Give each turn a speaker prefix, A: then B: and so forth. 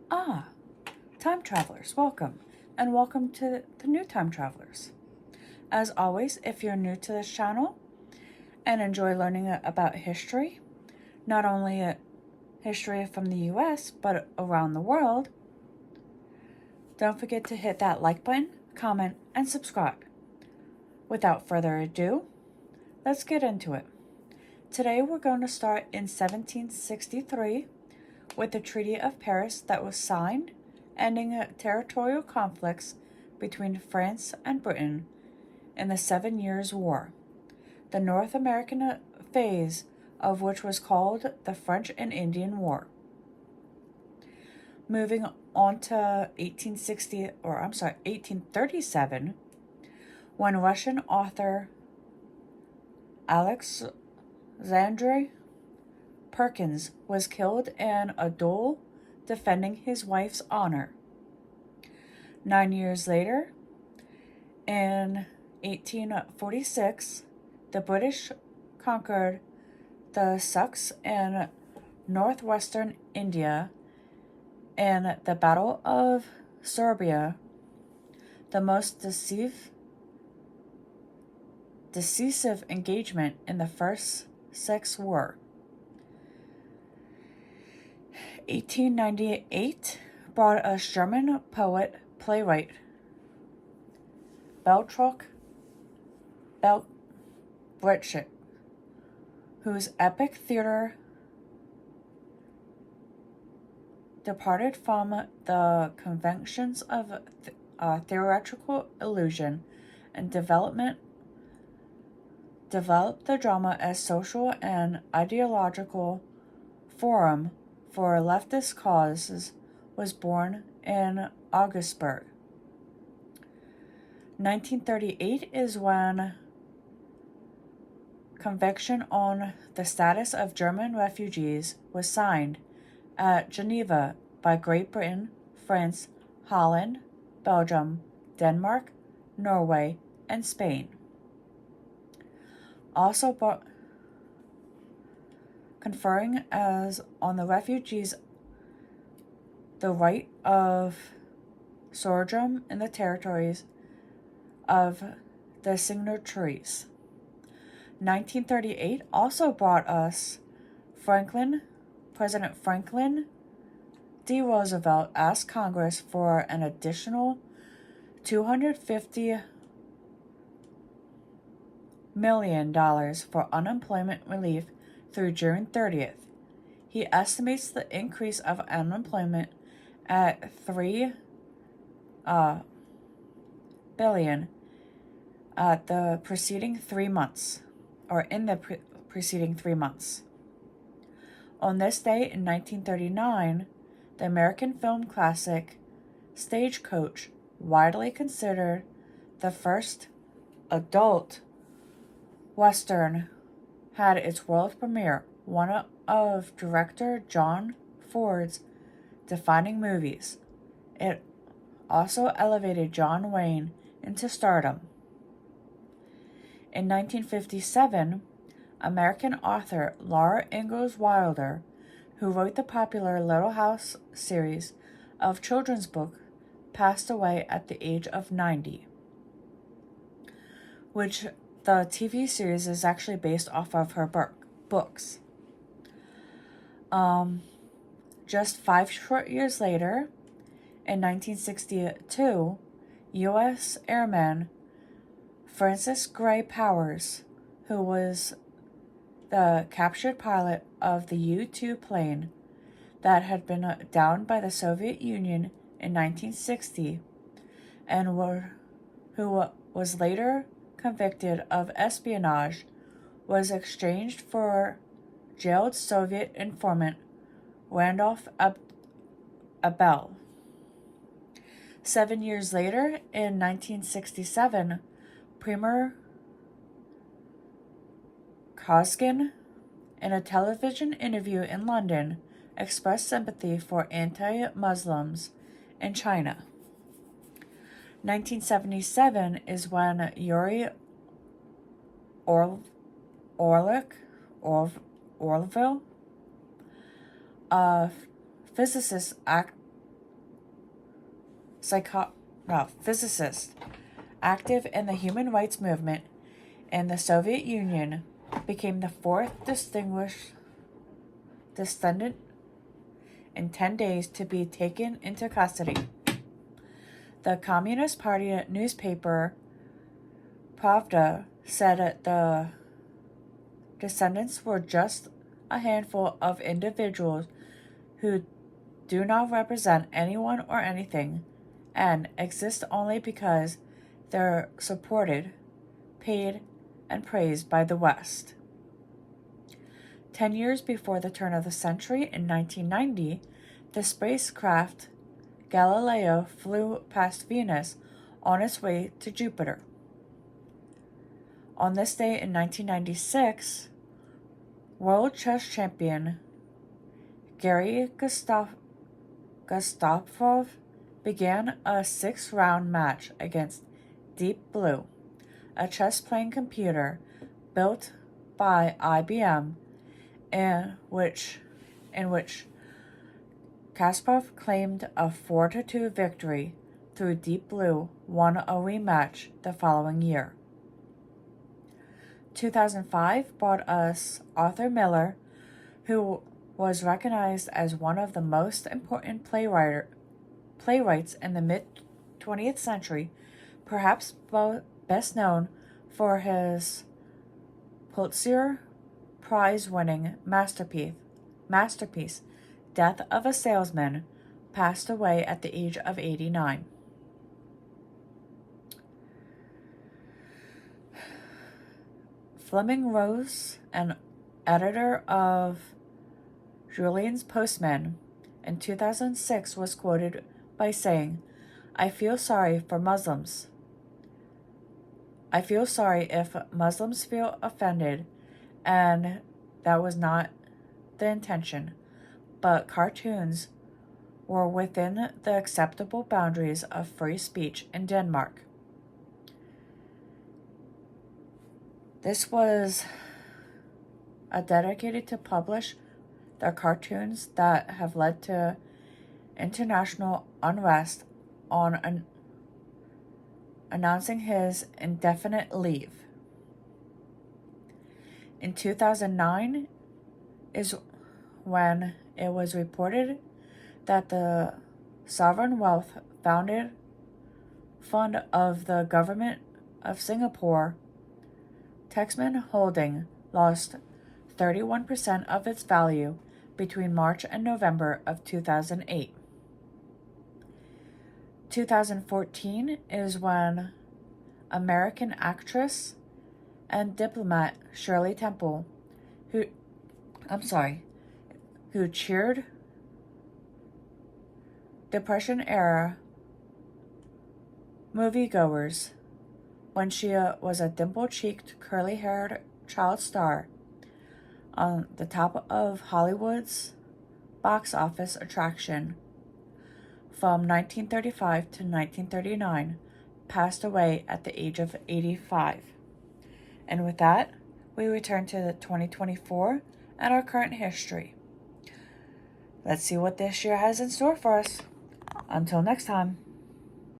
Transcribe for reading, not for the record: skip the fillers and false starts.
A: Ah, time travelers, welcome, and welcome to the new time travelers. As always, if you're new to this channel and enjoy learning about history, not only history from the US, but around the world, don't forget to hit that like button, comment, and subscribe. Without further ado, let's get into it. Today we're going to start in 1763 with the Treaty of Paris that was signed, ending territorial conflicts between France and Britain in the 7 Years' War, the North American phase of which was called the French and Indian War. Moving on to 1837, when Russian author Alexander Perkins was killed in a duel defending his wife's honor. 9 years later, in 1846, the British conquered the Sikhs in northwestern India in the Battle of Serbia, the most decisive engagement in the First Sikhs War. 1898 brought us German poet, playwright Bertolt Brecht, whose epic theater departed from the conventions of theatrical illusion and developed the drama as social and ideological forum for leftist causes, was born in Augsburg. 1938 is when Convention on the Status of German Refugees was signed at Geneva by Great Britain, France, Holland, Belgium, Denmark, Norway, and Spain. Also conferring as on the refugees the right of sojourn in the territories of the signatories. 1938 also brought us President Franklin D. Roosevelt asked Congress for an additional $250 million for unemployment relief through June 30th. He estimates the increase of unemployment at $3 billion at the preceding 3 months, or in the preceding 3 months. On this day in 1939, the American film classic Stagecoach, widely considered the first adult Western, had its world premiere, one of director John Ford's defining movies. It also elevated John Wayne into stardom. In 1957, American author Laura Ingalls Wilder, who wrote the popular Little House series of children's books, passed away at the age of 90, which the TV series is actually based off of her books. Just 5 short years later, in 1962, U.S. Airman Francis Gray Powers, who was the captured pilot of the U-2 plane that had been downed by the Soviet Union in 1960, and who was later convicted of espionage, was exchanged for jailed Soviet informant Randolph Abel. 7 years later, in 1967, Premier Koskin, in a television interview in London, expressed sympathy for anti-Muslims in China. 1977 is when Yuri Orville, a physicist physicist active in the human rights movement in the Soviet Union, became the fourth distinguished descendant in 10 days to be taken into custody. The Communist Party newspaper Pravda said the descendants were just a handful of individuals who do not represent anyone or anything and exist only because they're supported, paid, and praised by the West. 10 years before the turn of the century, in 1990, the spacecraft Galileo flew past Venus on its way to Jupiter. On this day in 1996, world chess champion Garry Kasparov began a 6-round match against Deep Blue, a chess-playing computer built by IBM, in which Kasparov claimed a 4-2 victory through Deep Blue won a rematch the following year. 2005 brought us Arthur Miller, who was recognized as one of the most important playwrights in the mid-20th century, perhaps best known for his Pulitzer Prize-winning masterpiece, Death of a Salesman, passed away at the age of 89. Fleming Rose, an editor of Julian's Postman, in 2006 was quoted by saying, "I feel sorry for Muslims. I feel sorry if Muslims feel offended, and that was not the intention, but cartoons were within the acceptable boundaries of free speech in Denmark." This was dedicated to publish the cartoons that have led to international unrest on announcing his indefinite leave. In 2009 is when it was reported that the Sovereign Wealth Fund of the government of Singapore, Texman Holding, lost 31% of its value between March and November of 2008. 2014 is when American actress and diplomat Shirley Temple, who cheered Depression-era moviegoers when she was a dimple-cheeked, curly-haired child star on the top of Hollywood's box office attraction from 1935 to 1939, passed away at the age of 85. And with that, we return to 2024 and our current history. Let's see what this year has in store for us. Until next time.